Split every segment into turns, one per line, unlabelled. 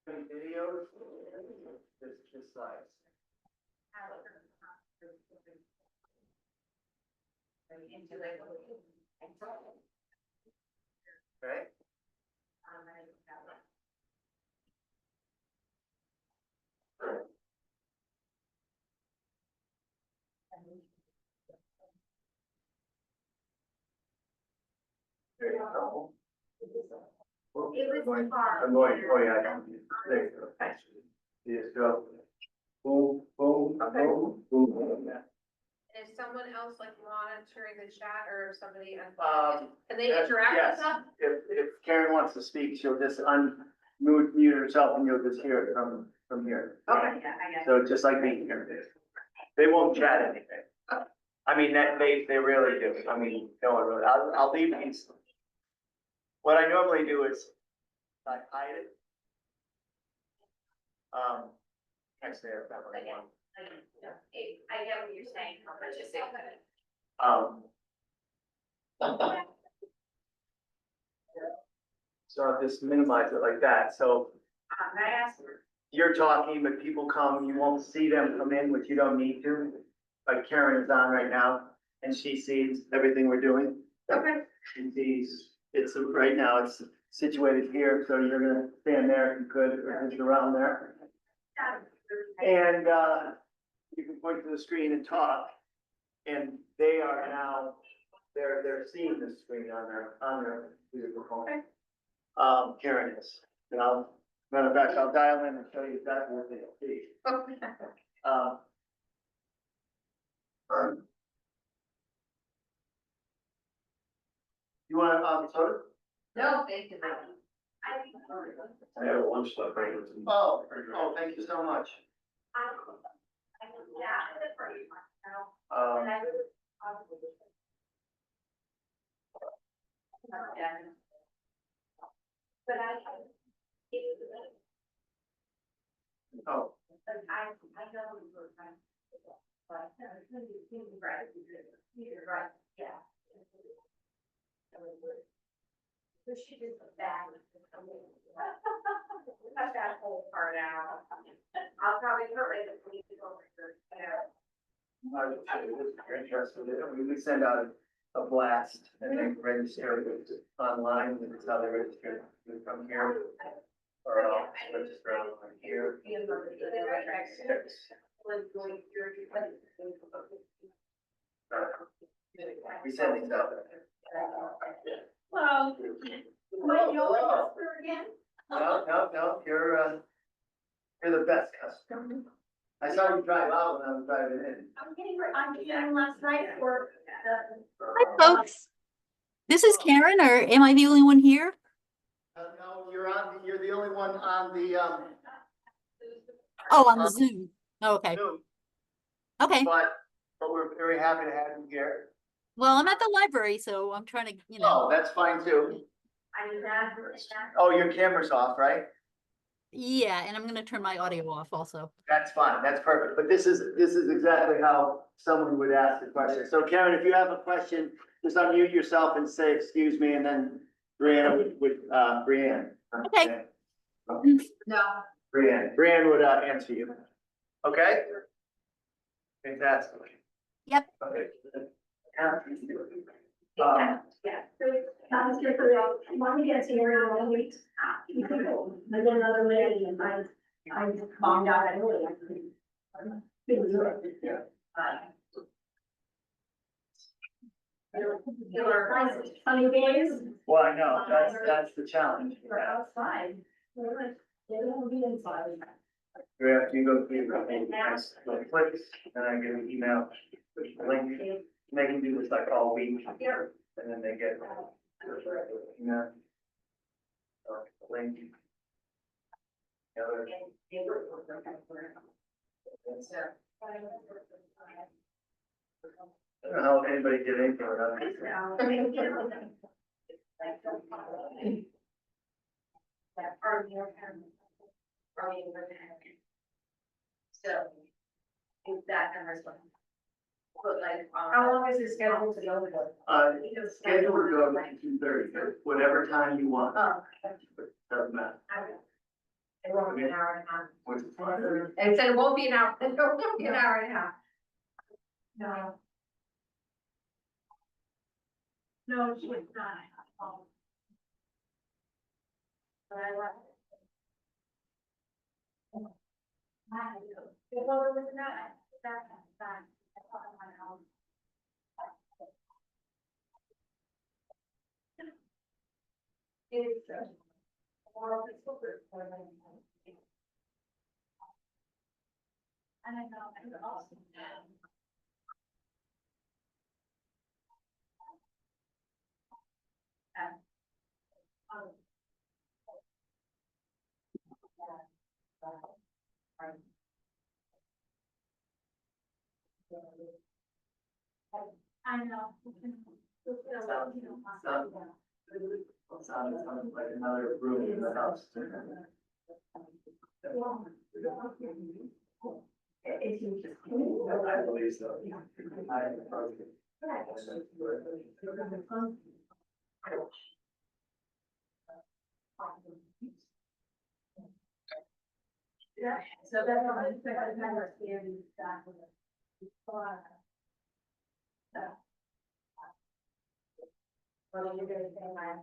Videos, this slides. Right? There you go.
It was hard.
I'm going, oh yeah, there you go. You just go, boom, boom, boom, boom.
Is someone else like monitoring the chat or somebody? Can they
Yes,
interact
yes.
with us?
If Karen wants to speak, she'll just mute herself and you'll just hear it from here.
Okay, yeah, I guess.
So just like me here. They won't chat anything. I mean, they really do. I mean, no one really, I'll leave these. What I normally do is I hide it. Next there, that one.
I get what you're saying, but just say that.
So I'll just minimize it like that. So
I asked her.
you're talking, but people come, you won't see them come in, which you don't need to. Like Karen is on right now and she sees everything we're doing.
Okay.
She sees, it's right now, it's situated here, so you're gonna stand there if you could, or just around there. And, you can point to the screen and talk. And they are now, they're seeing the screen on their computer phone. Karen is, and matter of fact, I'll dial in and show you exactly what they'll see. You want, soda?
No, thank you.
I have one stuff.
Oh, thank you so much. Um,
But I.
oh,
I know we were trying to. But it's gonna be right, you're right, yeah. So she did the back. Cut that whole part out. I'll probably put it in the police over here,
you're interested in it, we would send out a blast and then register it online, and it's how they register it from here. Or I'll register online here. We send these out.
Well. Wait, you'll her again?
No, you're the best customer. I saw you drive out when I was driving in.
I'm getting last night for
Hi, folks. This is Karen, or am I the only one here?
No, you're the only one on the,
Oh, on the Zoom. Oh, okay.
Zoom,
Okay.
but we're very happy to have you here.
Well, I'm at the library, so I'm trying to, you know.
Oh, that's fine too.
I mean, that.
Oh, your camera's off, right?
Yeah, and I'm gonna turn my audio off also.
That's fine, that's perfect, but this is exactly how someone would ask the question. So Karen, if you have a question, just unmute yourself and say, excuse me, and then Brianna Brianne.
Okay.
No.
Brianne would answer you. Okay? Fantastic.
Yep.
Okay.
Yeah. I was here for the, want to get here in 1 week. I did another lady and I bombed out anyway.
Yeah.
There were funny days.
Well, I know, that's the challenge.
We're outside. They don't be inside.
You have to go through the clicks, and I get an email, with the link, they can do this like all week, and then they get. You know. Link. The other- I don't know how anybody did anything without this.
So, is that number's one? But like, how long is it scheduled to go with?
Schedule to go to 2:30, whatever time you want,
Oh.
doesn't matter.
It won't be an hour and a half.
Which is fine.
And said it won't be an hour, it won't be an hour and a half.
No. No, she's not.
But I left. It's moral support for them.
And I know, and also. I know.
Sounds like another room in the house. I believe so.
Yeah, so that's how I think I understand that.
Well, you're gonna say my.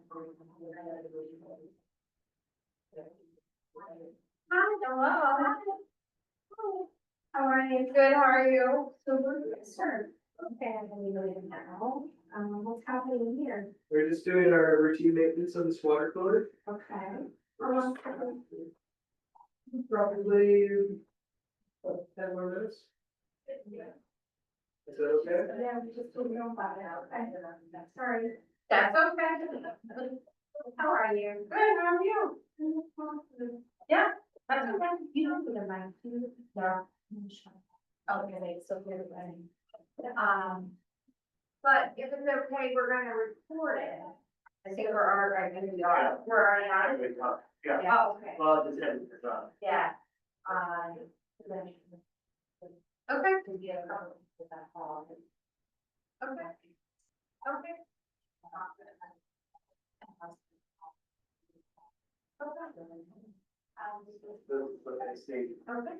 Hi, hello. How are you? Good, how are you?
So we're concerned. Okay, I'm gonna leave it now. What's happening here?
We're just doing our routine maintenance on this water cooler.
Okay.
Probably 10 more minutes. Is that okay?
Yeah, we just don't know about it. Okay. Sorry.
That's okay. How are you? Good, how are you? Yeah, that's okay.
You don't need a mic, do you?
No.
Okay, so we're ready.
But if it's okay, we're gonna record it. I think we're already on it.
Yeah,
Oh, okay,
well, it's in, it's on.
yeah. Okay. Okay. Okay.
This is what they say.
Okay.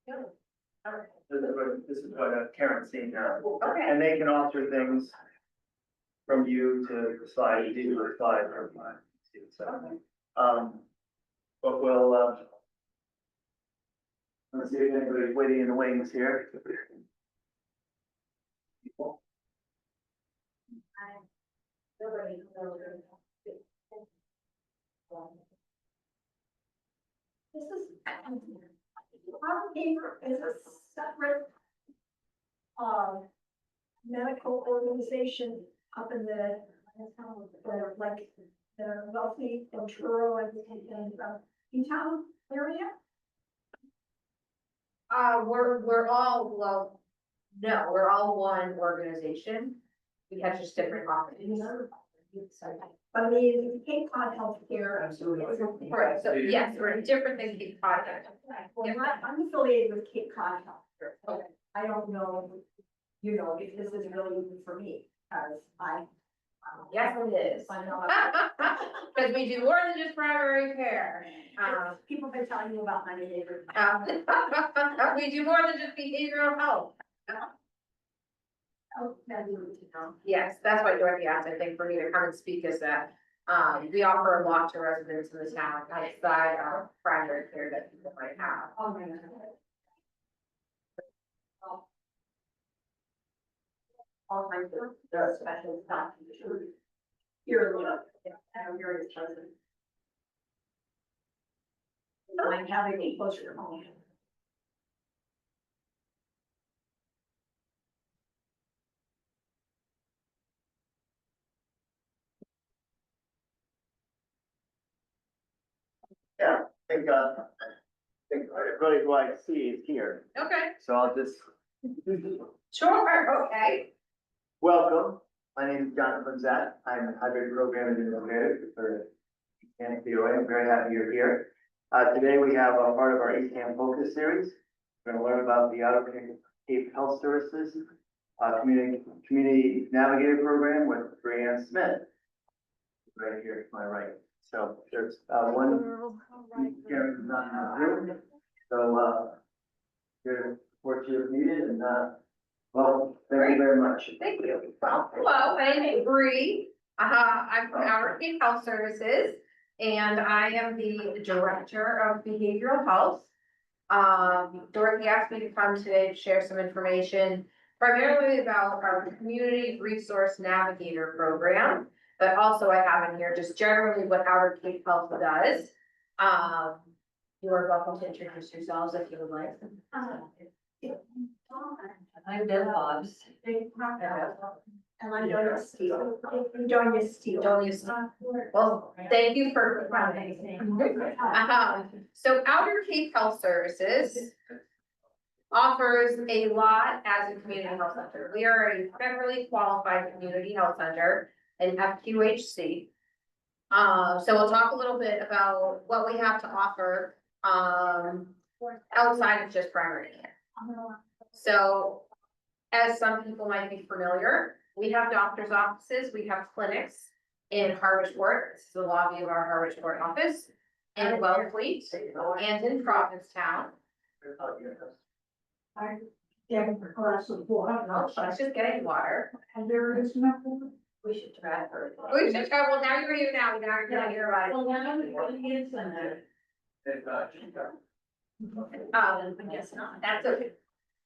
Good. All right.
This is what Karen's seeing now.
Okay.
And they can alter things from you to the slide, to the slide or mine. So, but we'll, let's see if anybody's waiting in the wings here.
This is, our paper is a separate, medical organization up in the, like, the wealthy, Truro and, Town area.
We're all, well, no, we're all one organization. We have just different offices.
I mean, Cape Cod Healthcare.
Correct, so yes, we're different than Cape Cod.
Well, I'm affiliated with Cape Cod Healthcare.
Okay.
I don't know, you know, if this is really even for me, because I.
Yes, it is.
I know.
Because we do more than just primary care.
People have been telling you about my behavior.
We do more than just behavioral health.
Oh, that's good to know.
Yes, that's why Dorothy asked, I think, for me to come and speak is that, we offer a lot to residents in the town outside of primary care that people might have.
Oh, my God. All kinds of special stuff. Here, look, I'm very excited. I'm having a closer to home.
Yeah, I think everybody who I see is here,
Okay,
so I'll just.
sure, okay.
Welcome, my name is Jonathan Zatt, I'm a hybrid program administrator for COA. I'm very happy you're here. Today we have a part of our ECAM focus series. We're going to learn about the Outer Cape Health Services, community navigator program with Brianne Smith. right here to my right. So there's, one, Karen's not in the room, so, here, support you if needed, and, well, thank you very much.
Thank you. Well, hello, my name is Bree. I'm from Outer Cape Health Services, and I am the Director of Behavioral Health. Dorothy asked me to come today to share some information primarily about our Community Resource Navigator program, but also I have in here just generally what Outer Cape Health does. You are welcome to introduce yourselves if you would like.
I'm Deb Hobbs. And I'm Donia Steele. Donia Steele.
Well, thank you for coming. So Outer Cape Health Services offers a lot as a community health center. We are a federally qualified community health center, an FQHC. So we'll talk a little bit about what we have to offer, outside of just primary care. So, as some people might be familiar, we have doctor's offices, we have clinics in Harwichport. This is the lobby of our Harwichport office, in Wellfleet, and in Provincetown. Oh, she's just getting water.
And there is nothing.
We should try her. We should try, well, now you're here now, now you're gonna hear about it.
Well, now I'm going to get some there.
I guess not, that's okay.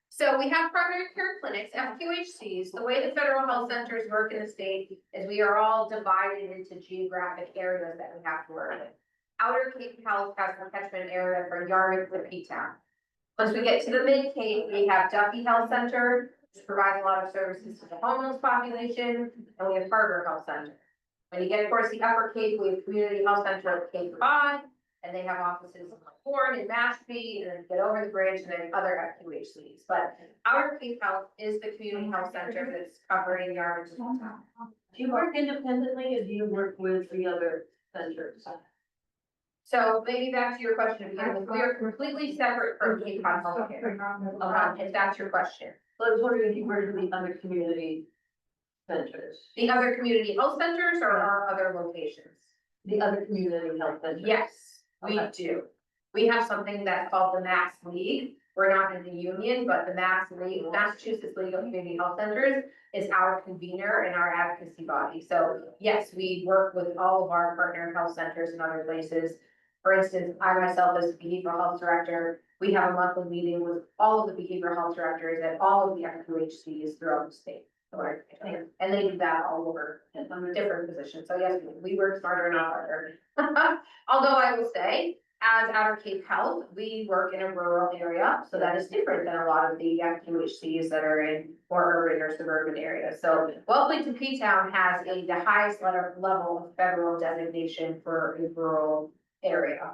So we have primary care clinics, FQHCs. The way the federal health centers work in the state is we are all divided into geographic areas that we have to work in. Outer Cape Health has the catchment area for Yarmouth to P-Town. Once we get to the Mid Cape, we have Duffy Health Center, which provides a lot of services to the homeless population, and we have Harbor Health Center. When you get towards the Upper Cape, we have Community Health Center at Cape Cod, and they have offices in Horn and Mashpee, and then get over the bridge and then other FQHCs. But Outer Cape Health is the community health center that's covering Yarmouth.
Do you work independently or do you work with the other centers?
So maybe back to your question, again, we are completely separate from Cape Cod Healthcare. If that's your question.
Well, I was wondering if you work with the other community centers,
The other community health centers or our other locations?
the other community health centers.
Yes, we
Okay.
do. We have something that's called the Mass League. We're not in the union, but the Mass League, Massachusetts League of Community Health Centers is our convener and our advocacy body. So yes, we work with all of our partner health centers and other places. For instance, I myself as behavioral health director, we have a monthly meeting with all of the behavioral health directors at all of the FQHCs throughout the state. And they do that all over in different positions. So yes, we work smarter, not harder. Although I will say, as Outer Cape Health, we work in a rural area, so that is different than a lot of the FQHCs that are in more urban or suburban areas. So Wellfleet to P-Town has the highest level of federal designation for a rural area.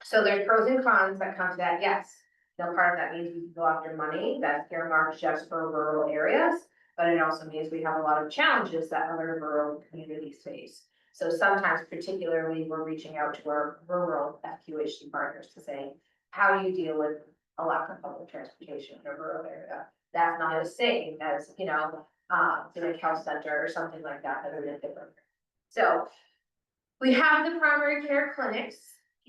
So there's pros and cons that come to that, yes. No, part of that means we can go after money that's earmarked just for rural areas, but it also means we have a lot of challenges that other rural communities face. So sometimes particularly, we're reaching out to our rural FQHC partners to say, how do you deal with a lack of public transportation in a rural area? That's not the same as, the health center or something like that, that are different. So we have the primary care clinics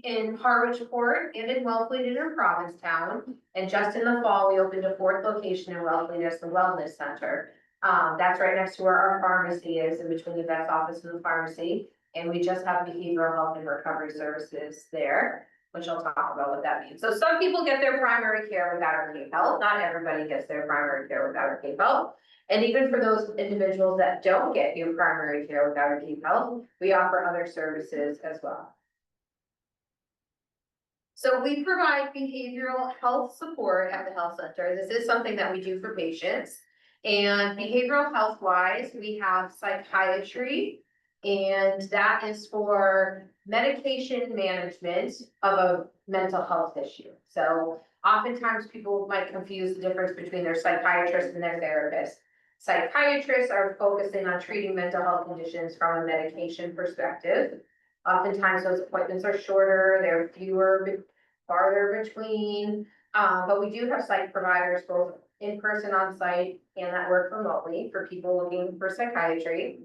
in Harwichport and in Wellfleet and in Provincetown. And just in the fall, we opened a fourth location in Wellfleet as the Wellness Center. That's right next to where our pharmacy is, in between the vet's office and the pharmacy. And we just have behavioral health and recovery services there, which I'll talk about what that means. So some people get their primary care with Outer Cape Health. Not everybody gets their primary care with Outer Cape Health. And even for those individuals that don't get your primary care with Outer Cape Health, we offer other services as well. So we provide behavioral health support at the health center. This is something that we do for patients. And behavioral health wise, we have psychiatry, and that is for medication management of a mental health issue. So oftentimes people might confuse the difference between their psychiatrist and their therapist. Psychiatrists are focusing on treating mental health conditions from a medication perspective. Oftentimes those appointments are shorter, they're fewer, farther between, but we do have psych providers both in person on site and that work remotely for people looking for psychiatry.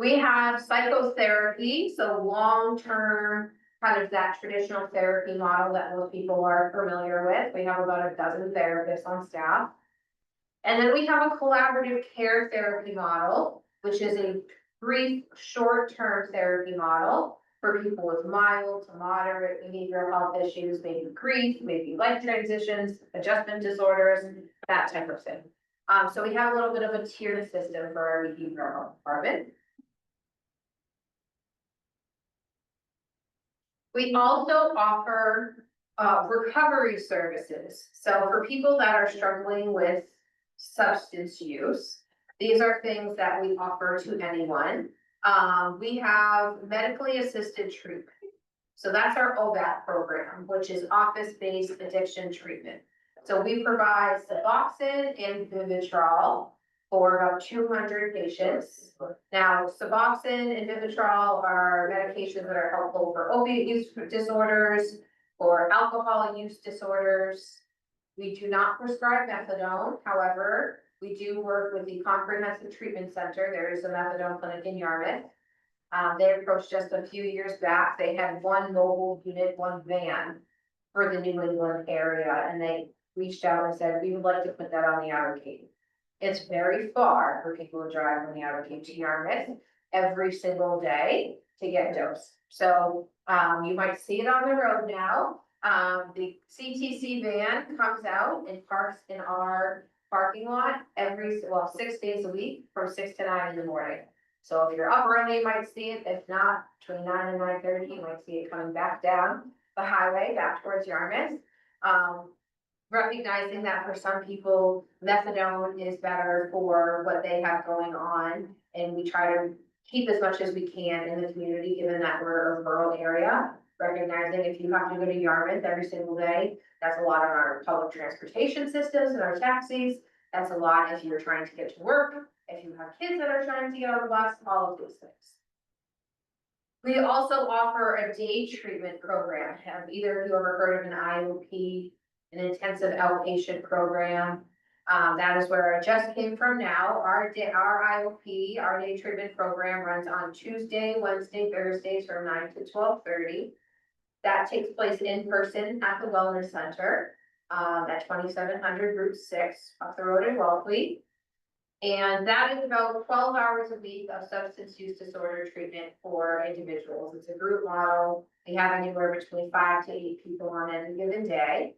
We have psychotherapy, so long-term, kind of that traditional therapy model that most people are familiar with. We have about a dozen therapists on staff. And then we have a collaborative care therapy model, which is a brief, short-term therapy model for people with mild to moderate behavioral health issues, maybe grief, maybe life transitions, adjustment disorders, that type of thing. So we have a little bit of a tiered system for our behavioral health department. We also offer recovery services. So for people that are struggling with substance use, these are things that we offer to anyone. We have medically assisted treatment. So that's our OBAT program, which is office-based addiction treatment. So we provide Suboxone and Vivitrol for about 200 patients. Now, Suboxone and Vivitrol are medications that are helpful for opiate use disorders, for alcohol use disorders. We do not prescribe methadone. However, we do work with the Comprehensive Treatment Center. There is a methadone clinic in Yarmouth. They approached us a few years back. They had one mobile unit, one van for the New England area, and they reached out and said, we would like to put that on the outer Cape. It's very far for people who drive from the outer Cape to Yarmouth every single day to get dosed. So you might see it on the road now. The CTC van comes out and parks in our parking lot 6 days a week from 6 to 9 in the morning. So if you're up early, you might see it. If not, between 9 and 9:30, you might see it coming back down the highway back towards Yarmouth. Recognizing that for some people, methadone is better for what they have going on. And we try to keep as much as we can in the community, given that we're a rural area. Recognizing if you have to go to Yarmouth every single day, that's a lot on our public transportation systems and our taxis. That's a lot if you're trying to get to work, if you have kids that are trying to get on the bus, all of those things. We also offer a day treatment program. Have either of you ever heard of an IOP, an intensive outpatient program? That is where I just came from now. Our IOP, our day treatment program, runs on Tuesday, Wednesday, Thursdays from 9 to 12:30. That takes place in person at the Wellness Center at 2700 Route 6 off the road in Wellfleet. And that is about 12 hours a week of substance use disorder treatment for individuals. It's a group model. We have anywhere between 5 to 8 people on any given day.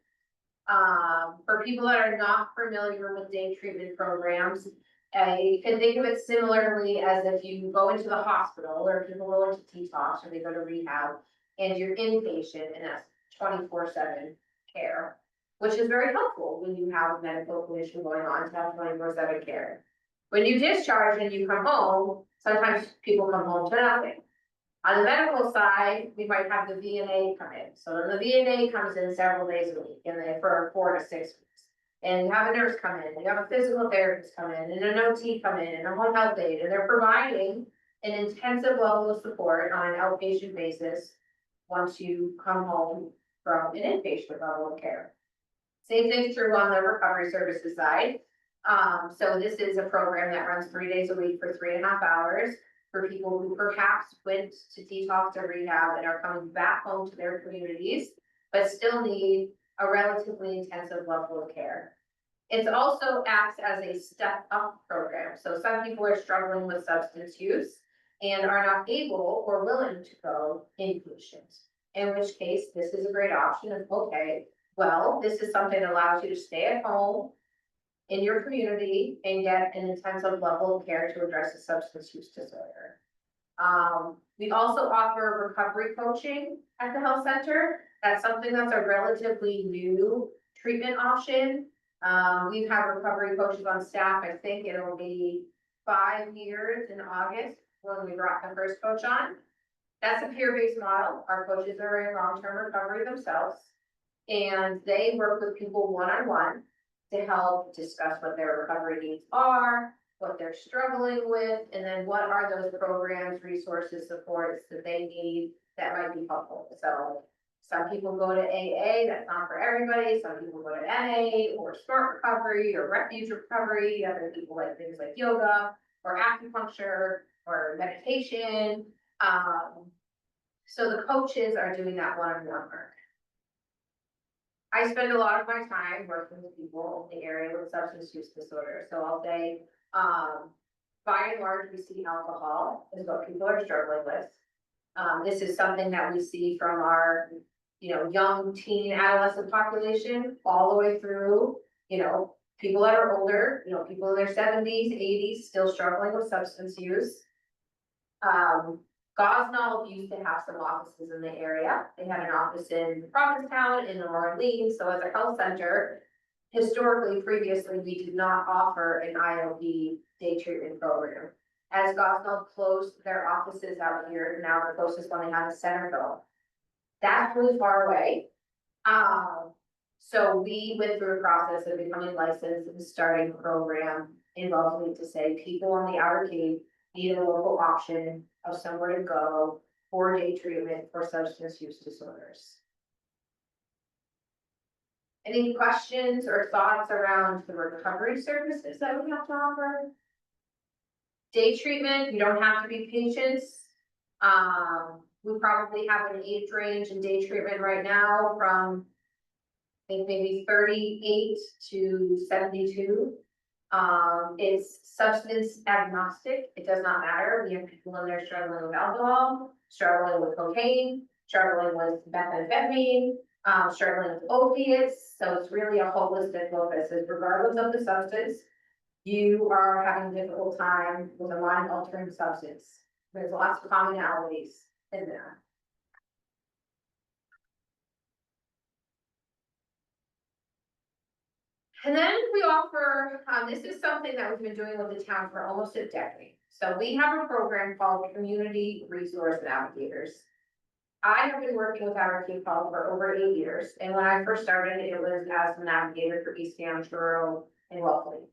For people that are not familiar with day treatment programs, you can think of it similarly as if you go into the hospital or people go into detox or they go to rehab and you're inpatient and that's 24/7 care, which is very helpful when you have a medical condition going on to have 24/7 care. When you discharge and you come home, sometimes people come home to nothing. On the medical side, we might have the VNA come in. So the VNA comes in several days a week and then for 4 to 6 weeks. And you have a nurse come in, you have a physical therapist come in, and an OT come in, and a home health aide, and they're providing an intensive level of support on an outpatient basis once you come home from an inpatient level of care. Same thing true on the recovery services side. So this is a program that runs 3 days a week for 3.5 hours for people who perhaps went to detox or rehab and are coming back home to their communities, but still need a relatively intensive level of care. It also acts as a step up program. So some people are struggling with substance use and are not able or willing to go inpatient. In which case, this is a great option of, okay, well, this is something that allows you to stay at home in your community and get an intensive level of care to address a substance use disorder. We also offer recovery coaching at the health center. That's something that's a relatively new treatment option. We've had recovery coaches on staff. I think it'll be 5 years in August when we brought the first coach on. That's a peer-based model. Our coaches are in long-term recovery themselves. And they work with people one-on-one to help discuss what their recovery needs are, what they're struggling with, and then what are those programs, resources, supports that they need that might be helpful. So some people go to AA, that's not for everybody. Some people go to NA or Smart Recovery or Refuge Recovery. Other people like things like yoga. or acupuncture, or meditation. So the coaches are doing that one-on-one work. I spend a lot of my time working with people in the area with substance use disorder, so I'll say, by and large, we see alcohol is what people are struggling with. This is something that we see from our, young teen adolescent population, all the way through, people that are older, people in their seventies, eighties, still struggling with substance use. Gosnell used to have some offices in the area. They had an office in Provincetown, in New Orleans, so as a health center, historically, previously, we did not offer an IOP day treatment program. As Gosnell closed their offices out here, now the closest one they have is Centerville. That's really far away. So we went through a process of becoming licensed and starting a program in Lovely to say people on the outer Cape need a local option of somewhere to go for day treatment for substance use disorders. Any questions or thoughts around the recovery services that we have to offer? Day treatment, you don't have to be patients. We probably have an age range in day treatment right now from, I think, maybe 38 to 72. It's substance agnostic. It does not matter. We have people in there struggling with alcohol, struggling with cocaine, struggling with methamphetamine, struggling with opiates. So it's really a holistic look that says regardless of the substance, you are having a difficult time with a mind altering substance. There's lots of commonalities in there. And then we offer, this is something that we've been doing with the town for almost a decade. So we have a program called Community Resource Navigators. I have been working with our Cape Health for over 8 years. And when I first started, it was as the navigator for East Ham, Truro, and Wellesley.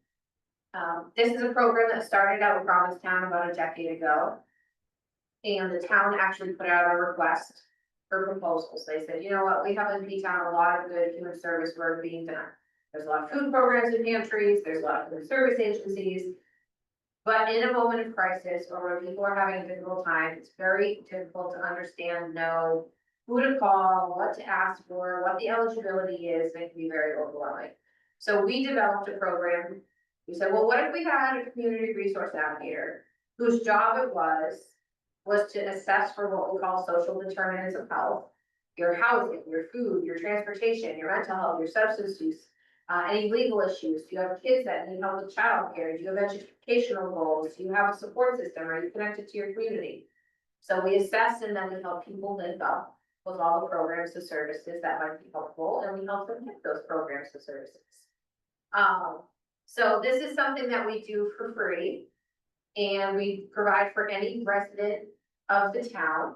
This is a program that started out with Provincetown about a decade ago. And the town actually put out a request for proposals. They said, you know what, we have in P-Town a lot of good human service work being done. There's a lot of food programs and pantries, there's a lot of food service agencies. But in a moment of crisis or when people are having a difficult time, it's very difficult to understand, know who to call, what to ask for, what the eligibility is, and it can be very overwhelming. So we developed a program. We said, well, what if we had a community resource navigator whose job it was to assess for what we call social determinants of health, your housing, your food, your transportation, your mental health, your substance use, any legal issues. Do you have kids that need help with childcare? Do you have educational goals? Do you have a support system? Are you connected to your community? So we assess and then we help people live up with all the programs and services that might be helpful, and we help them get those programs and services. So this is something that we do for free, and we provide for any resident of the town.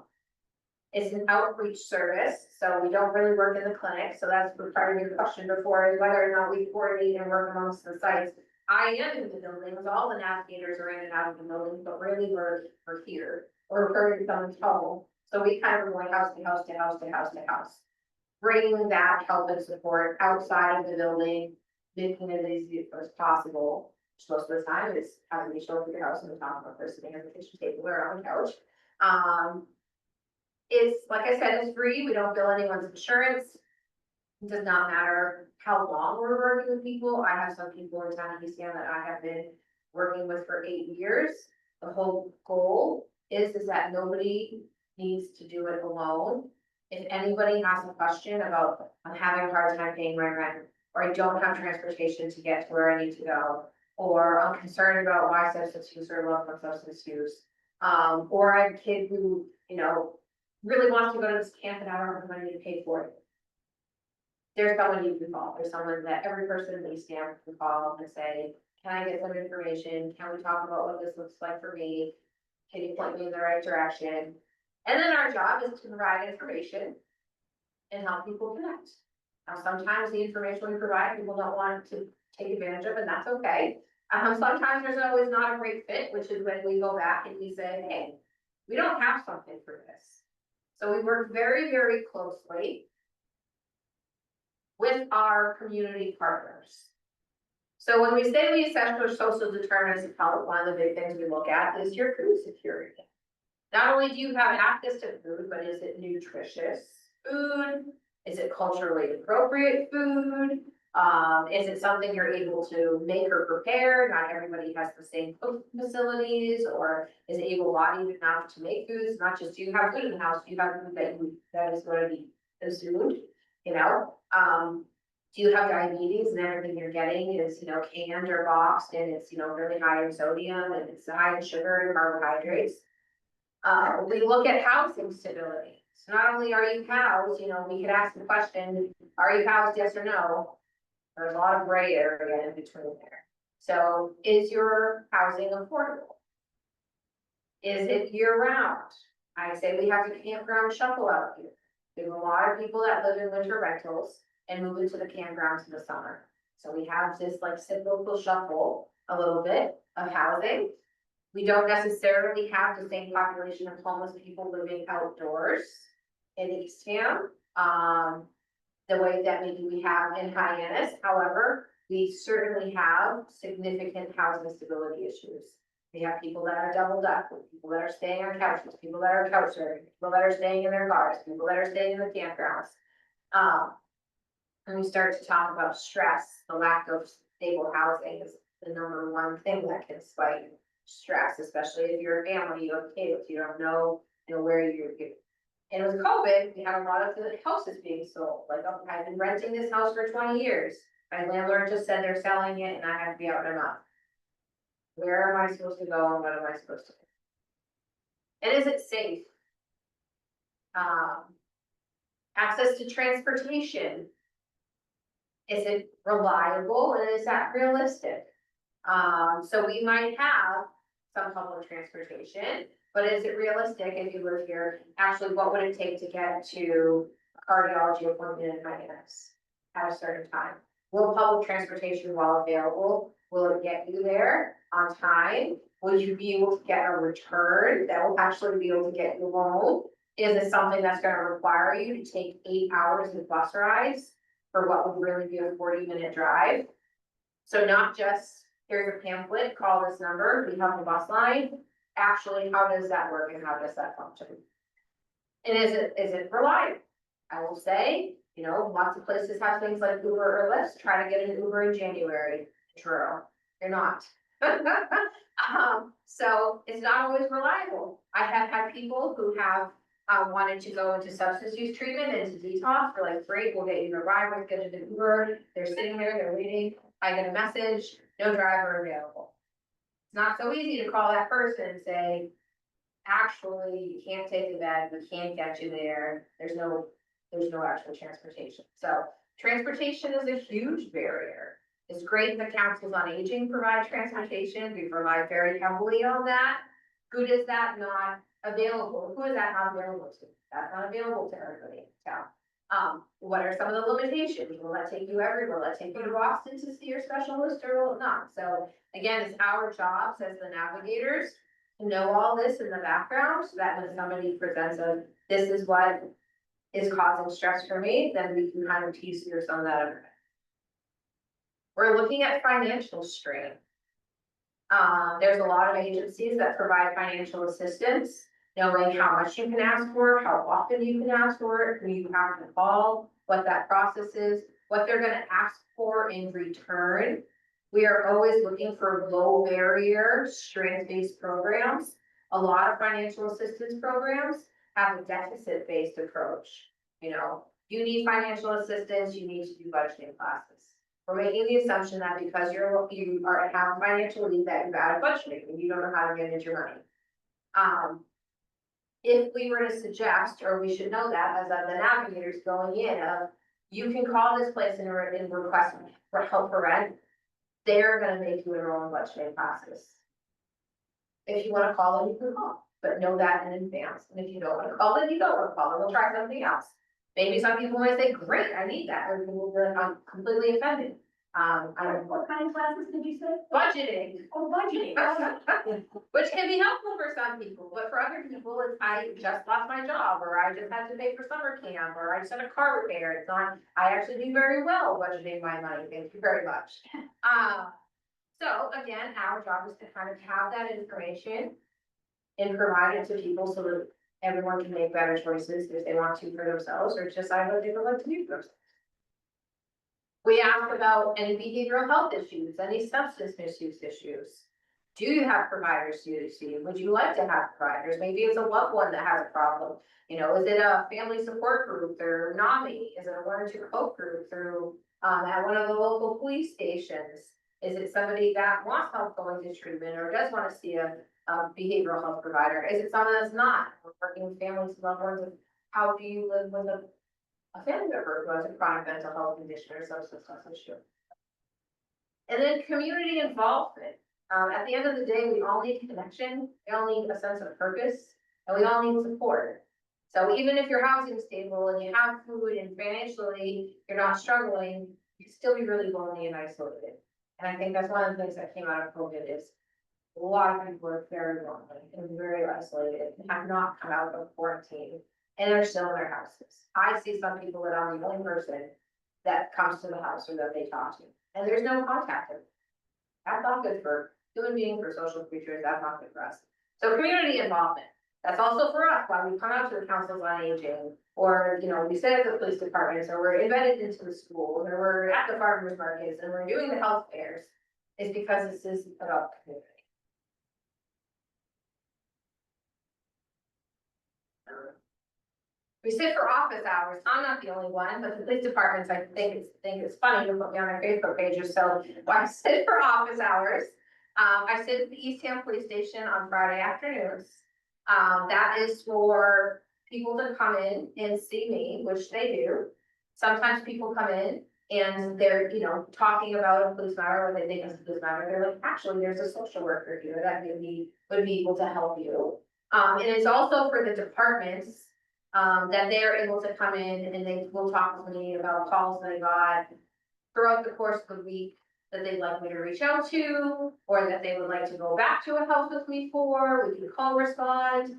It's an outreach service, so we don't really work in the clinic, so that's part of your question before, is whether or not we coordinate and work amongst the sites. I am in the buildings, all the navigators are in and out of the building, but really we're here, or referring someone's home. So we kind of go house to house to house to house to house, bringing that help and support outside of the building, making it as easy as possible. Which most of the time is having me show up at your house and talk about person sitting at the kitchen table or on the couch. It's, like I said, it's free. We don't bill anyone's insurance. It does not matter how long we're working with people. I have some people in town of East Ham that I have been working with for 8 years. The whole goal is that nobody needs to do it alone. If anybody has a question about, I'm having a hard time paying my rent, or I don't have transportation to get to where I need to go, or I'm concerned about why substance use or love of substance use, or I have a kid who, really wants to go to this camp and I don't have the money to pay for it. There's someone you can call. There's someone that every person in East Ham can call and say, can I get some information? Can we talk about what this looks like for me? Can you point me in the right direction? And then our job is to provide information and help people connect. Now, sometimes the information we provide, people don't want to take advantage of, and that's okay. Sometimes there's always not a great fit, which is when we go back and we say, hey, we don't have something for this. So we work very, very closely with our community partners. So when we say we assess for social determinants of health, one of the big things we look at is your food security. Not only do you have access to food, but is it nutritious food? Is it culturally appropriate food? Is it something you're able to make or prepare? Not everybody has the same cook facilities, or is able-bodied enough to make foods, not just do you have food in the house, you have food that is going to be consumed, you know? Do you have diabetes and everything you're getting is, you know, canned or boxed, and it's, you know, really high in sodium and it's high in sugar and carbohydrates? We look at housing stability. So not only are you housed, you know, we could ask the question, are you housed, yes or no? There's a lot of gray area in between there. So is your housing affordable? Is it year round? I say we have a campground shuffle out here. There's a lot of people that live in winter rentals and move into the campgrounds in the summer. So we have this like cyclical shuffle, a little bit of housing. We don't necessarily have the same population of homeless people living outdoors in Eastham, the way that maybe we have in Hyannis. However, we certainly have significant housing stability issues. We have people that are doubled up, people that are staying on couches, people that are couch surfing, people that are staying in their cars, people that are staying in the campgrounds. When we start to talk about stress, the lack of stable housing is the number one thing that can spike stress, especially if you're a family, you have kids, you don't know, you know, where you're. And with COVID, we had a lot of the houses being sold, like, oh, I've been renting this house for 20 years. My landlord just said they're selling it and I have to be out in a month. Where am I supposed to go and what am I supposed to do? And is it safe? Access to transportation. Is it reliable and is that realistic? So we might have some public transportation, but is it realistic if you live here? Actually, what would it take to get to a cardiology appointment in Hyannis at a certain time? Will public transportation, while available, will it get you there on time? Will you be able to get a return that will actually be able to get you home? Is it something that's going to require you to take 8 hours of bus rides for what would really be a 40-minute drive? So not just, here's a pamphlet, call this number, we have a bus line. Actually, how does that work and how does that function? And is it reliable? I will say, you know, lots of places have things like Uber or Lyft. Try to get an Uber in January, Truro. You're not. So it's not always reliable. I have had people who have wanted to go into substance use treatment and to detox. We're like, great, we'll get you a ride, we'll get you an Uber. They're sitting there, they're waiting. I get a message, no driver available. It's not so easy to call that person and say, actually, you can't take the bed, we can't get you there. There's no actual transportation. So transportation is a huge barrier. It's great that councils on aging provide transportation. We rely very heavily on that. Who does that not available? Who is that not available to? That's not available to everybody in town. What are some of the limitations? Will that take you everywhere? Will that take you to Boston to see your specialist or will it not? So again, it's our jobs as the navigators to know all this in the background so that when somebody presents this is what is causing stress for me, then we can kind of tease through some of that. We're looking at financial strain. There's a lot of agencies that provide financial assistance, knowing how much you can ask for, how often you can ask for it, who you have to call, what that process is, what they're gonna ask for in return. We are always looking for low barrier, strength-based programs. A lot of financial assistance programs have a deficit-based approach. You know, you need financial assistance, you need to do budgeting classes. We're making the assumption that because you have financial need that you're bad at budgeting and you don't know how to manage your money. If we were to suggest, or we should know that as the navigators going in, you can call this place and request for help for rent. They're gonna make you enroll in budgeting classes. If you wanna call them, you can call, but know that in advance. And if you don't wanna call them, you don't wanna call them, we'll try something else. Maybe some people might say, great, I need that, or people will be like, I'm completely offended.
What kind of classes did you say?
budgeting.
Oh, budgeting.
Which can be helpful for some people, but for other people, it's I just lost my job, or I just had to pay for summer camp, or I just had a car repair. It's not, I actually do very well budgeting my money, thank you very much. So again, our job is to kind of have that information and provide it to people so that everyone can make better choices if they want to for themselves, or decide what they would like to do for themselves. We ask about any behavioral health issues, any substance misuse issues. Do you have providers to see? Would you like to have providers? Maybe it's a loved one that has a problem. You know, is it a family support group through NAMI? Is it a learn to cope group through, at one of the local police stations? Is it somebody that wants help going to treatment or does want to see a behavioral health provider? Is it someone that's not? We're working with families, loved ones, and how do you live with a family member who has a chronic mental health condition or substance use issue? And then community involvement. At the end of the day, we all need connection, we all need a sense of purpose, and we all need support. So even if your housing is stable and you have food and financially you're not struggling, you can still be really lonely and isolated. And I think that's one of the things that came out of COVID is a lot of people are very lonely and very isolated and have not come out of quarantine and are still in their houses. I see some people that I'm the only person that comes to the house or that they talk to, and there's no contact. That's not good for human beings, for social creatures, that's not good for us. So community involvement, that's also for us, why we come out to the councils on aging, or, you know, we sit at the police departments, or we're embedded into the schools, or we're at the farmers markets, and we're doing the health fairs, is because this is about community. We sit for office hours. I'm not the only one, but the police departments, I think it's funny to put me on their Facebook pages. So I sit for office hours. I sit at the Eastham Police Station on Friday afternoons. That is for people to come in and see me, which they do. Sometimes people come in and they're, you know, talking about a police matter or they think it's a police matter. They're like, actually, there's a social worker here that would be able to help you. And it's also for the departments. That they're able to come in and they will talk with me about calls that I got throughout the course of the week that they'd like me to reach out to, or that they would like to go back to a house with me for, we can call respond.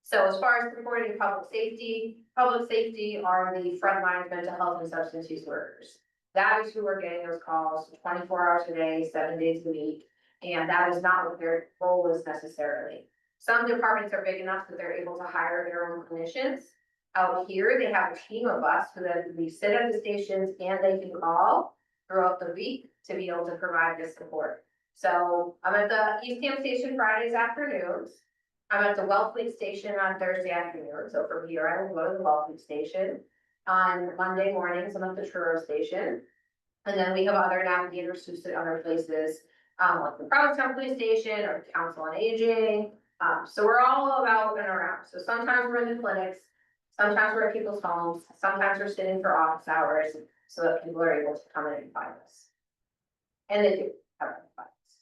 So as far as supporting public safety are the frontline mental health and substance use workers. That is who are getting those calls 24 hours a day, 7 days a week, and that is not what their role is necessarily. Some departments are big enough that they're able to hire their own clinicians. Out here, they have a team of us so that we sit at the stations and they can call throughout the week to be able to provide this support. So I'm at the Eastham Station Fridays afternoons. I'm at the Wellfleet Station on Thursday afternoon. So from here, I will go to the Wellfleet Station. On Monday mornings, I'm at the Truro Station. And then we have other navigators who sit other places, like the Provincetown Police Station or Council on Aging. So we're all about and around. So sometimes we're in the clinics, sometimes we're at people's homes, sometimes we're sitting for office hours so that people are able to come in and find us. And they do come in and find us.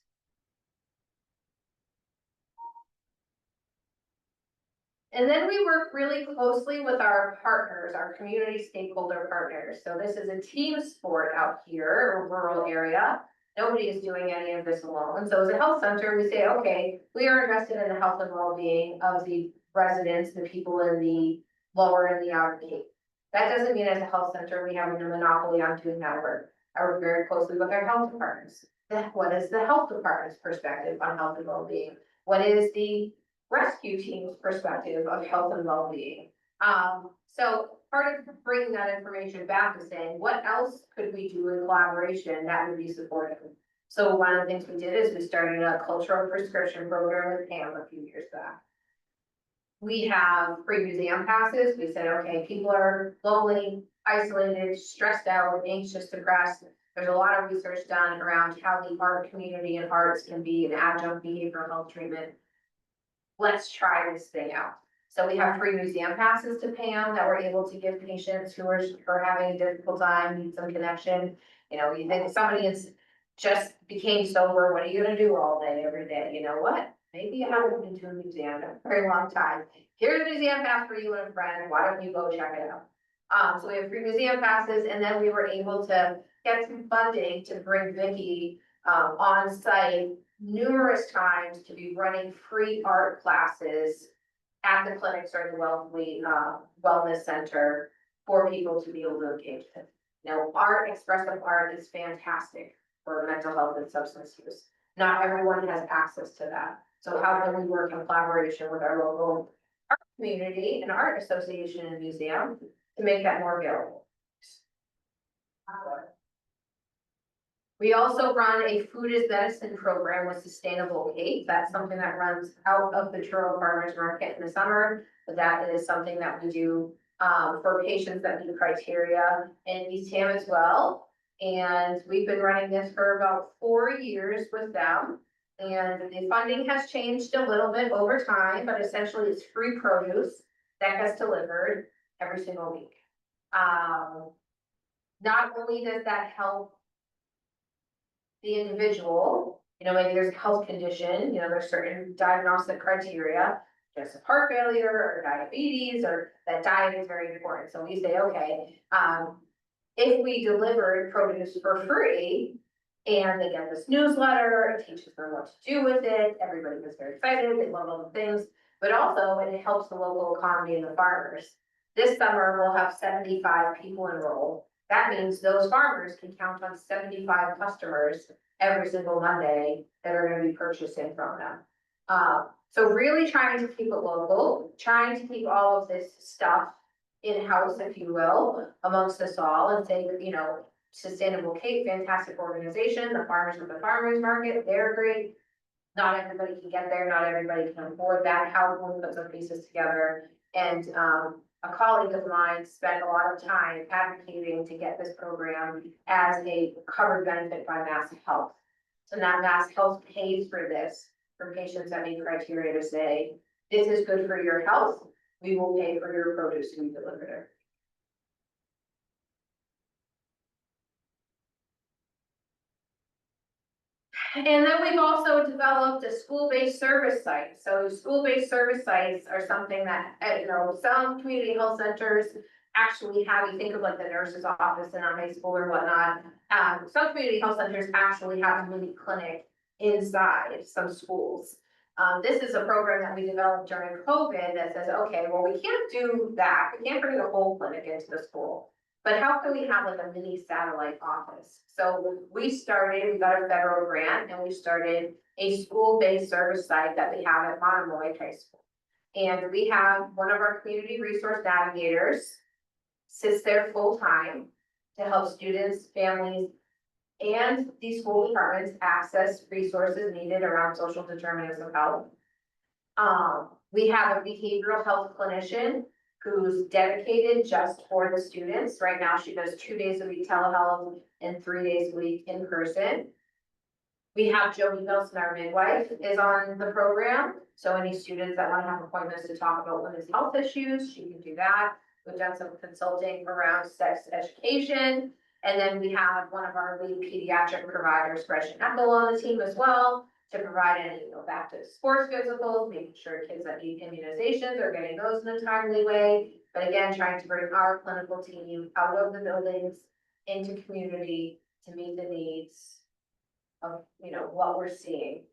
And then we work really closely with our partners, our community stakeholder partners. So this is a team sport out here, a rural area. Nobody is doing any of this alone. So as a health center, we say, okay, we are invested in the health and well-being of the residents, the people in the lower and the outer gate. That doesn't mean as a health center, we have a monopoly on doing that work. I work very closely with our health departments. What is the health department's perspective on health and well-being? What is the rescue team's perspective of health and well-being? So part of bringing that information back is saying, what else could we do in collaboration that would be supportive? So one of the things we did is we started a cultural prescription program with Pam a few years back. We have free museum passes. We said, okay, people are lonely, isolated, stressed out, anxious, depressed. There's a lot of research done around how the art community and arts can be an adjunct behavioral health treatment. Let's try this thing out. So we have free museum passes to Pam that we're able to give patients who are having a difficult time, need some connection. You know, you think somebody is just became sober, what are you gonna do all day, every day? You know what? Maybe you haven't been to a museum in a very long time. Here's a museum pass for you and a friend. Why don't you go check it out? So we have free museum passes, and then we were able to get some funding to bring Vicky on site numerous times to be running free art classes at the clinics or the wellness center for people to be able to engage with. Now, expressive art is fantastic for mental health and substance use. Not everyone has access to that. So how can we work in collaboration with our local art community and art association and museum to make that more available? We also run a food as medicine program with Sustainable Cake. That's something that runs out of the Truro Farmers Market in the summer. But that is something that we do for patients that meet criteria in Eastham as well. And we've been running this for about 4 years with them. And the funding has changed a little bit over time, but essentially it's free produce that gets delivered every single week. Not only does that help the individual, maybe there's a health condition, there's certain diagnostic criteria, just heart failure or diabetes, or that diet is very important. So we say, okay, if we deliver produce for free and they get this newsletter, it teaches them what to do with it. Everybody gets very excited. They love all the things, but also it helps the local economy and the farmers. This summer, we'll have 75 people enrolled. That means those farmers can count on 75 customers every single Monday that are going to be purchasing from them. So really trying to keep it local, trying to keep all of this stuff in-house, if you will, amongst us all, and say, Sustainable Cake, fantastic organization, the farmers with the farmers market, they're great. Not everybody can get there, not everybody can afford that. How can we put some pieces together? And a colleague of mine spent a lot of time advocating to get this program as a covered benefit by Mass Health. So now Mass Health pays for this for patients that meet criteria to say, this is good for your health. We will pay for your produce to be delivered there. And then we've also developed a school-based service site. So school-based service sites are something that, some community health centers actually have. You think of like the nurse's office in a high school or whatnot. Some community health centers actually have a mini clinic inside some schools. This is a program that we developed during COVID that says, okay, well, we can't do that. We can't bring the whole clinic into the school. But how can we have like a mini satellite office? So we got a federal grant and we started a school-based service site that we have at Monomoy High School. And we have one of our community resource navigators sits there full-time to help students, families, and these school departments access resources needed around social determinants of health. We have a behavioral health clinician who's dedicated just for the students. Right now, she does 2 days a week telehealth and 3 days a week in person. We have Jody Nelson, our midwife, is on the program. So any students that want to have appointments to talk about women's health issues, she can do that. We've done some consulting around sex education. And then we have one of our lead pediatric providers, Gretchen Eckel, on the team as well, to provide any back to sports physicals, making sure kids that need immunizations are getting those in a timely way. But again, trying to bring our clinical team out of the buildings into community to meet the needs of what we're seeing.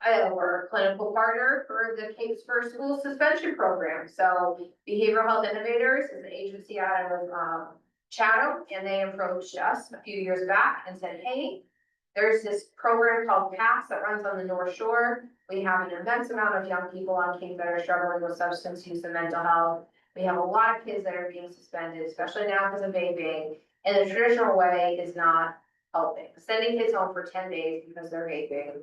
We're a clinical partner for the Capes for School Suspension Program. So Behavioral Health Innovators is an agency out of Chatham, and they approached us a few years back and said, hey, there's this program called PASS that runs on the North Shore. We have an immense amount of young people on Cape that are struggling with substance use and mental health. We have a lot of kids that are being suspended, especially now because of vaping. And the traditional way is not helping. Sending kids home for 10 days because they're vaping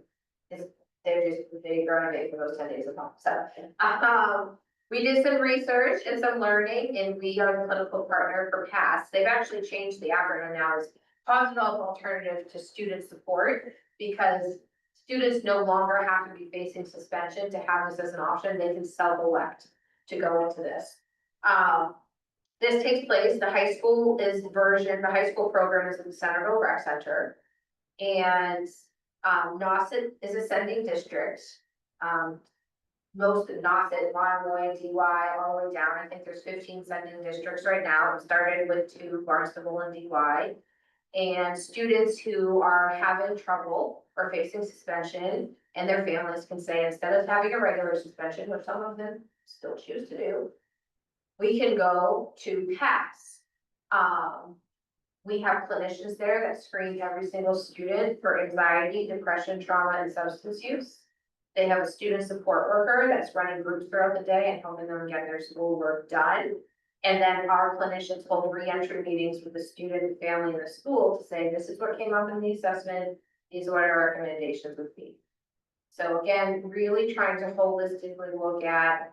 is they're gonna vape for those 10 days of home. So we did some research and some learning, and we are the clinical partner for PASS. They've actually changed the acronym now as Positive Alternative to Student Support, because students no longer have to be facing suspension to have this as an option. They can self-elect to go into this. This takes place, the high school program is in Centerville Rec Center. And Nauset is a sending district. most of Nauset, Monomoy, DY, all the way down. I think there's 15 sending districts right now. It started with 2, Barnstable and DY. And students who are having trouble or facing suspension, and their families can say, instead of having a regular suspension, which some of them still choose to do, we can go to pass. We have clinicians there that screen every single student for anxiety, depression, trauma, and substance use. They have a student support worker that's running groups throughout the day and helping them get their schoolwork done. And then our clinicians hold re-entry meetings with the student and family in the school to say, this is what came up in the assessment, these are what our recommendations would be. So again, really trying to holistically look at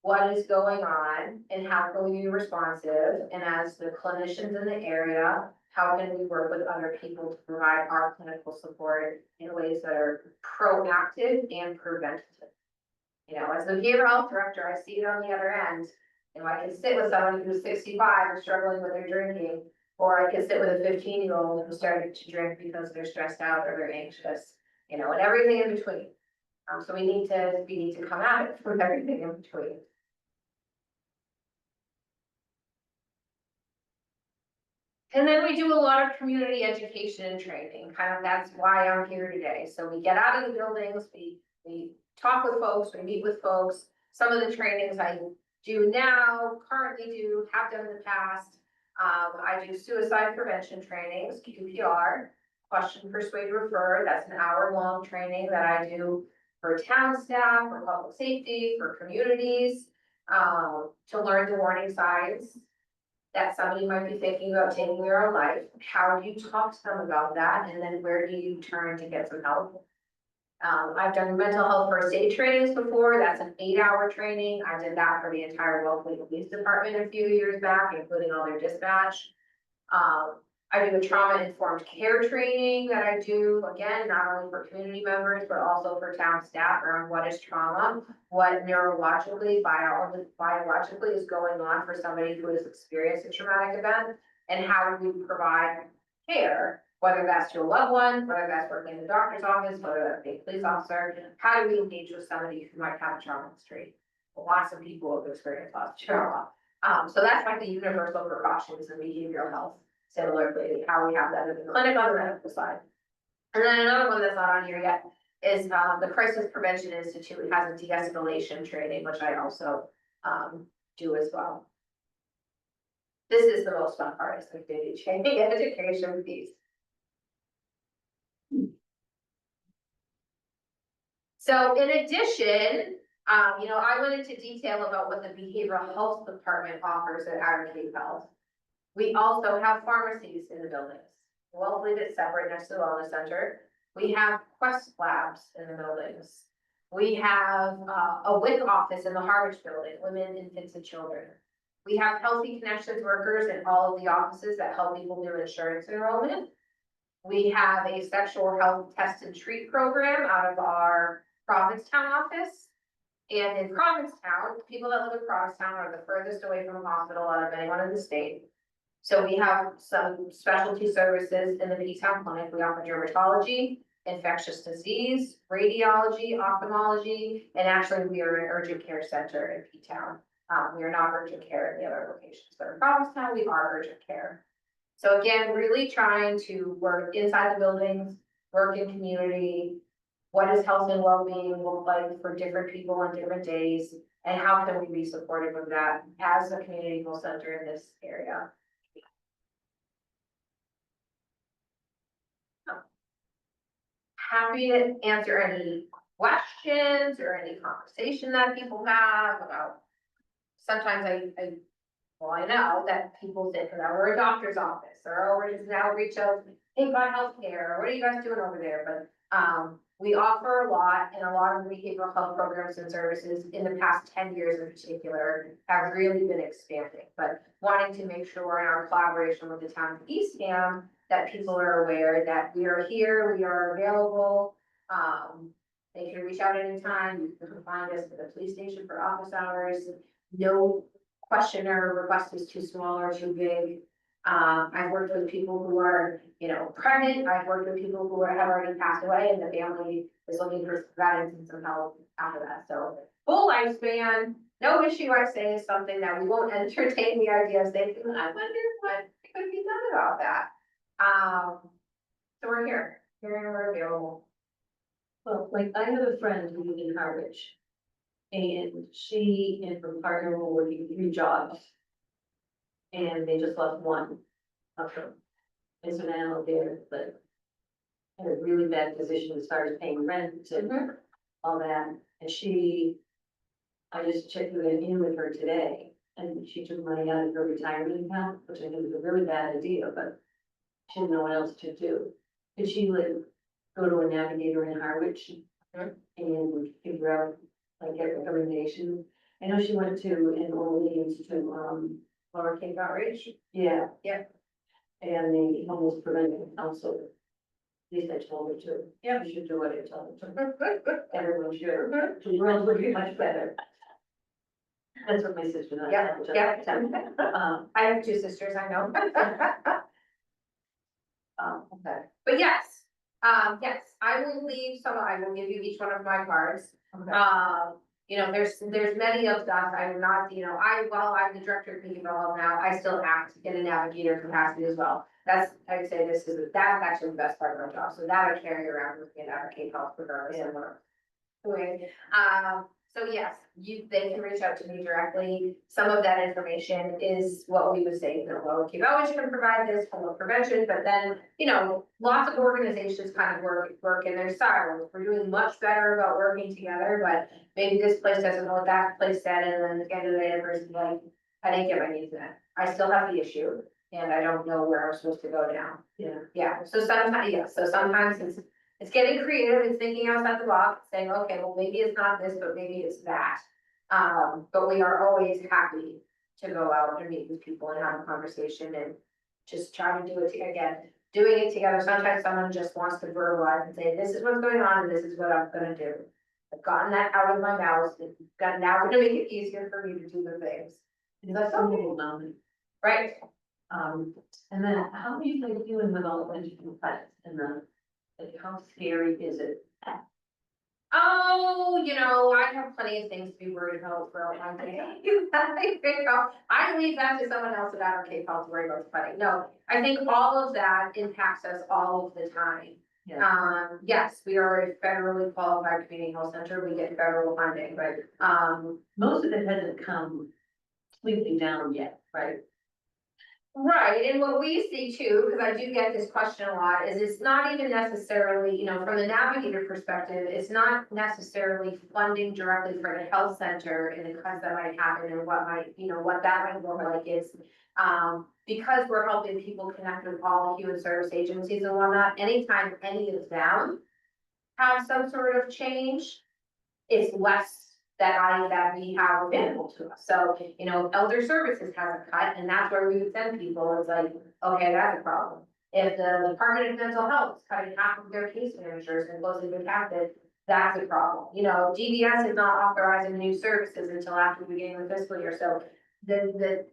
what is going on and how can we be responsive, and as the clinicians in the area, how can we work with other people to provide our clinical support in ways that are proactive and preventative. You know, as the behavioral health director, I see it on the other end. And I can sit with someone who's 65 and struggling with their drinking, or I can sit with a 15-year-old who started to drink because they're stressed out or they're anxious, you know, and everything in between. So we need to come at it from everything in between. And then we do a lot of community education and training, kind of that's why I'm here today. So we get out of the buildings, we talk with folks, we meet with folks. Some of the trainings I do now, currently do, have done in the past. I do suicide prevention trainings, QPR, question, persuade, refer. That's an hour-long training that I do for town staff, for public safety, for communities, to learn the warning signs that somebody might be thinking about taking their own life. How do you talk to them about that? And then where do you turn to get some help? I've done mental health first aid trainings before. That's an 8-hour training. I did that for the entire local police department a few years back, including all their dispatch. I do a trauma-informed care training that I do, again, not only for community members, but also for town staff around what is trauma, what neurologically, biologically is going on for somebody who has experienced a traumatic event, and how do we provide care, whether that's to a loved one, whether that's working in the doctor's office, whether that's being a police officer. How do we engage with somebody who might have a trauma history? Lots of people have experienced lots of trauma. So that's like the universal precautions in behavioral health. Similarly, how we have that in the clinic on the medical side. And then another one that's not on here yet is the Crisis Prevention Institute. It has a de-escalation training, which I also do as well. This is the most fun part, is the daily training education piece. So in addition, you know, I went into detail about what the behavioral health department offers at Aggregate Health. We also have pharmacies in the buildings. We'll leave it separate next to the wellness center. We have Quest Labs in the buildings. We have a WIC office in the Harwich building, women, infants, and children. We have Healthy Connections workers in all of the offices that help people do insurance enrollment. We have a sexual health test and treat program out of our Provincetown office. And in Provincetown, people that live in Provincetown are the furthest away from a hospital out of anyone in the state. So we have some specialty services in the P-Town clinic. We offer dermatology, infectious disease, radiology, ophthalmology, and actually we are an urgent care center in P-Town. We are not urgent care in the other locations, but in Provincetown, we are urgent care. So again, really trying to work inside the buildings, work in community. What does health and well-being look like for different people on different days? And how can we be supportive of that as a community health center in this area? Happy to answer any questions or any conversation that people have about. Sometimes I know that people think that we're a doctor's office, or we're just now reach out, hey, by healthcare, or what are you guys doing over there? But we offer a lot, and a lot of behavioral health programs and services in the past 10 years in particular have really been expanding. But wanting to make sure in our collaboration with the town of Eastham that people are aware that we are here, we are available. They can reach out anytime. You can find us at the police station for office hours. No question or request is too small or too big. I've worked with people who are, pregnant, I've worked with people who have already passed away and the family is looking for guidance and some help after that, so. Full lifespan, no issue, I say, is something that we won't entertain the idea of saying, I wonder what could be done about that. So we're here, we're available.
Well, like, I have a friend who lives in Harwich. And she and her partner were working 3 jobs. And they just lost one of them. And so now they're like. In a really bad position as far as paying rent and all that, and I just checked in with her today. And she took money out of her retirement account, which I think was a really bad idea, but she didn't know what else to do. Did she go to a navigator in Harwich and figure out, like, get recommendations? I know she went to an old ladies to,
Lower Cape Outreach.
yeah.
Yep.
And the homeless prevention council. At least I told her to.
Yep.
You should do what I told her to. Everyone should. The world would be much better. That's what my sister and I.
Yep,
told her.
yep. I have 2 sisters, I know.
Okay.
But yes, yes, I will give you each one of my cards.
Okay.
There's many of stuff, I'm not, while I'm the director of community development now, I still act in a navigator capacity as well. I'd say that's actually the best part of my job, so that I carry around with me and advocate health regardless of what I'm doing. So yes, they can reach out to me directly. Some of that information is what we would say, Lower Cape Outreach can provide this for prevention, but then, lots of organizations kind of work in their silos. We're doing much better about working together, but maybe this place doesn't know what that place said, and then at the end of the day, the person's like, I didn't get my needs met. I still have the issue, and I don't know where I'm supposed to go now. Yeah, so sometimes it's getting creative, it's thinking outside the box, saying, okay, well, maybe it's not this, but maybe it's that. But we are always happy to go out and meet with people and have a conversation and just try to do it again. Doing it together, sometimes someone just wants to verbalize and say, this is what's going on, and this is what I'm gonna do. I've gotten that out of my mouth, now we're gonna make it easier for me to do the things.
That's a little moment.
Right?
And then how are you guys dealing with all the digital cuts and like, how scary is it?
Oh, I have plenty of things to be worried about for one day. I leave that to someone else at our Cape Health to worry about the funding. No, I think all of that impacts us all of the time.
Yeah.
Yes, we are a federally qualified community health center. We get federal funding, but,
Most of it hasn't come completely down yet, right?
right, and what we see too, because I do get this question a lot, is it's not even necessarily, from the navigator perspective, it's not necessarily funding directly for the health center and the cuts that might happen and what that might look like is, because we're helping people connect with all the human service agencies and whatnot, anytime any of them have some sort of change, it's less that we have available to us. So, elder services has a cut, and that's where we would send people, it's like, okay, that's a problem. If the Department of Mental Health is cutting half of their case managers and closing the captive, that's a problem. DVS is not authorizing new services until after the beginning of the fiscal year, so the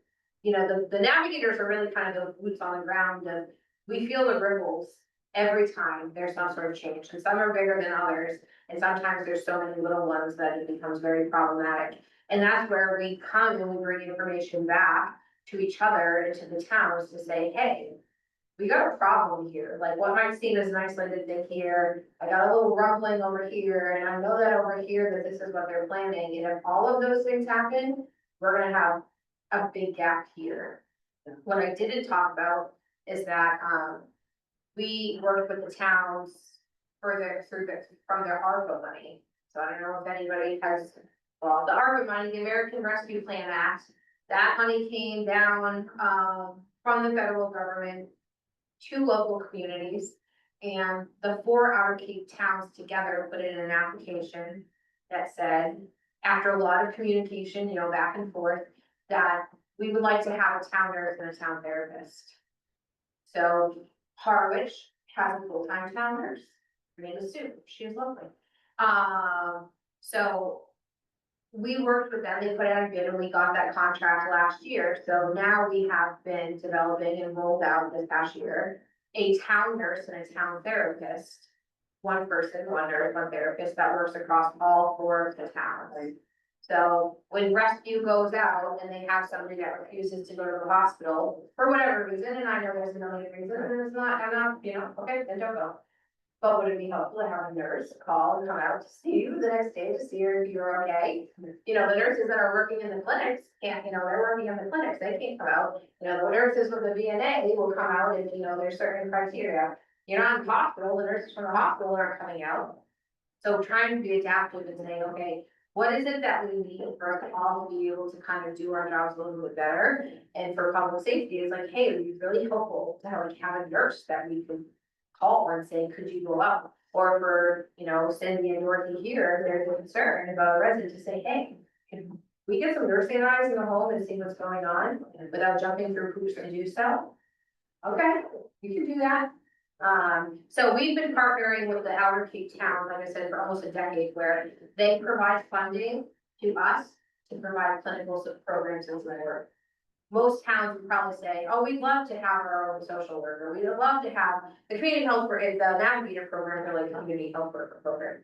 navigators are really kind of the boots on the ground, and we feel the ripples every time there's some sort of change, and some are bigger than others. And sometimes there's so many little ones that it becomes very problematic. And that's where we come and we bring information back to each other and to the towns to say, hey, we got a problem here. Like what might seem as an isolated thing here, I got a little rumbling over here, and I know that over here that this is what they're planning. And if all of those things happen, we're gonna have a big gap here. What I didn't talk about is that we work with the towns from their ARPA money. So I don't know if anybody has, well, the ARPA money, the American Rescue Plan Act, that money came down from the federal government to local communities. And the 4 Outer Cape towns together put in an application that said, after a lot of communication, back and forth, that we would like to have a town nurse and a town therapist. So Harwich has a full-time town nurse. Her name is Sue. She is lovely. So we worked with them, they put out a bid and we got that contract last year, so now we have been developing and rolled out this past year. A town nurse and a town therapist, one person, one nurse, one therapist that works across all 4 of the towns. So when rescue goes out and they have somebody that refuses to go to the hospital for whatever reason, and I know there's a million reasons, and it's not, I'm not, okay, then don't go. But would it be helpful to have a nurse call and come out to see you the next day to see if you're okay? The nurses that are working in the clinics can't, they're working in the clinics, they can't come out. The nurses with the VNA will come out if, there's certain criteria. You're not in the hospital, the nurses from the hospital aren't coming out. So trying to be adaptive and saying, okay, what is it that we need for us all to be able to kind of do our jobs a little bit better? And for public safety, it's like, hey, it'd be really helpful to have a nurse that we can call and say, could you go out? Or for, Cindy and Dorothy here, there's a concern about a resident to say, hey, can we get some nursing eyes in the home and see what's going on without jumping through hoops to do so? Okay, you can do that. So we've been partnering with the Outer Cape towns, like I said, for almost a decade, where they provide funding to us to provide clinical programs and support. Most towns would probably say, oh, we'd love to have our own social worker. We'd love to have the community health for the navigator program, or like community health worker program.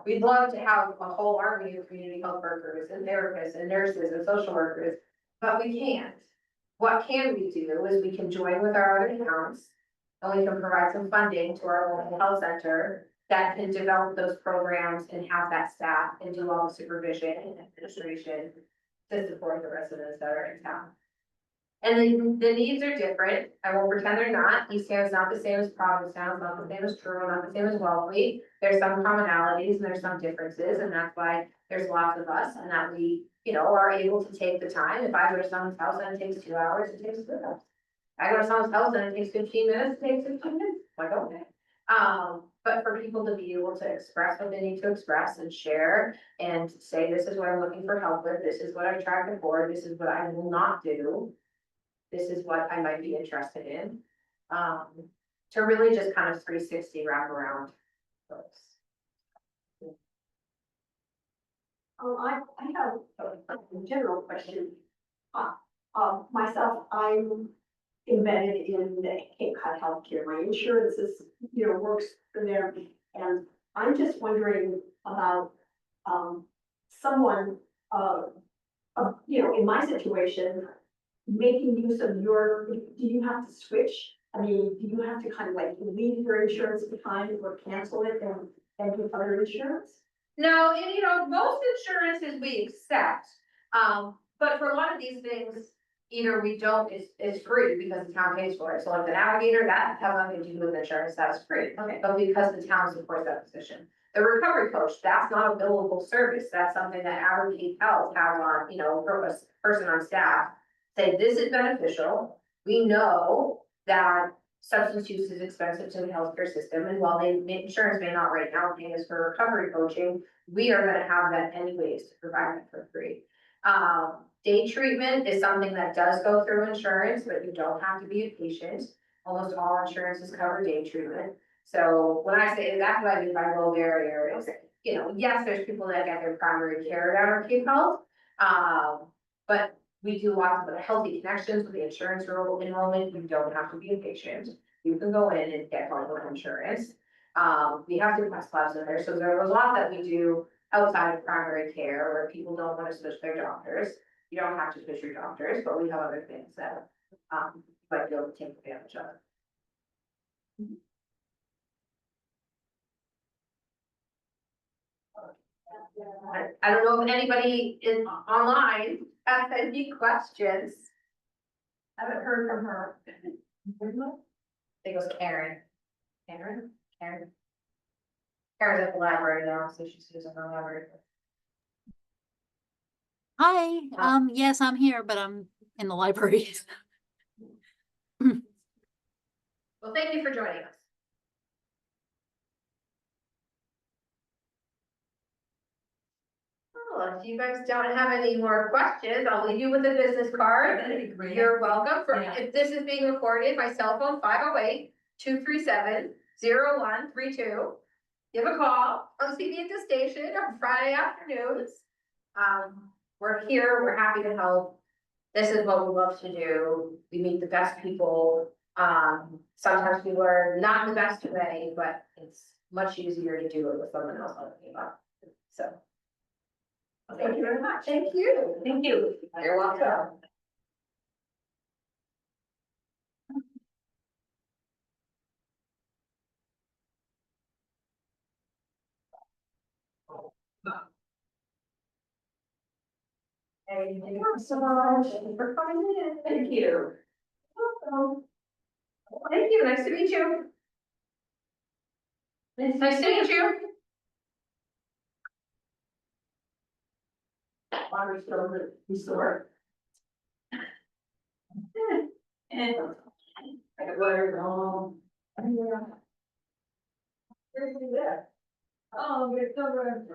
We'd love to have a whole army of community health workers and therapists and nurses and social workers, but we can't. What can we do is we can join with our other towns and we can provide some funding to our local health center that can develop those programs and have that staff and do all the supervision and administration to support the residents that are in town. And then the needs are different. I won't pretend they're not. Eastham is not the same as Provincetown, it's not the same as Truro, not the same as Wellfleet. There's some commonalities and there's some differences, and that's why there's lots of us, and that we, are able to take the time. If I go to someone's house and it takes 2 hours, it takes 2 hours. I go to someone's house and it takes 15 minutes, it takes 15 minutes. Like, okay. But for people to be able to express what they need to express and share and say, this is what I'm looking for help with, this is what I've tried before, this is what I will not do. This is what I might be interested in, to really just kind of 360 wrap around folks.
I have a general question. Myself, I'm embedded in the Cape Cod healthcare. My insurance is, works for there. And I'm just wondering about, someone, in my situation, making use of do you have to switch? I mean, do you have to kind of like leave your insurance behind or cancel it and get other insurance?
No, and most insurances we accept, but for a lot of these things, either we don't, it's free because the town pays for it. So like the navigator, that has nothing to do with insurance, that's free. Okay. But because the town supports that position. The recovery coach, that's not a billable service. That's something that our Cape Health has on, a person on staff. Say this is beneficial. We know that substance use is expensive to the healthcare system, and while insurance may not right now pay us for recovery coaching, we are going to have that anyways to provide it for free. Day treatment is something that does go through insurance, but you don't have to be a patient. Almost all insurances cover day treatment. So when I say that's what I mean by low barrier is, yes, there's people that get their primary care at our Cape Health, but we do lots of healthy connections with the insurance enrollment. You don't have to be a patient. You can go in and get health insurance. We have to request labs in there. So there's a lot that we do outside of primary care where people don't want to switch their doctors. You don't have to switch your doctors, but we have other things that you might be able to take advantage of. I don't know if anybody in online has any questions.
I haven't heard from her.
I think it was Karen. Karen's at the library now, so she's using her library.
Hi, yes, I'm here, but I'm in the library.
Well, thank you for joining us. Well, if you guys don't have any more questions, I'll leave you with a business card.
That'd be great.
You're welcome.
Yeah.
If this is being recorded, my cell phone 508-237-0132. Give a call. Come see me at the station on Friday afternoons. we're here, we're happy to help. This is what we love to do. We meet the best people. Sometimes people are not the best way, but it's much easier to do it with someone else helping you out. So. Thank you very much. Thank you.
Thank you.
You're welcome. Thank you so much for coming in.
Thank you.
Welcome. Thank you, nice to meet you. Nice to meet you.
Water still, he's the work. And. I got water all. Yeah. Where's he at? Oh, we're still running.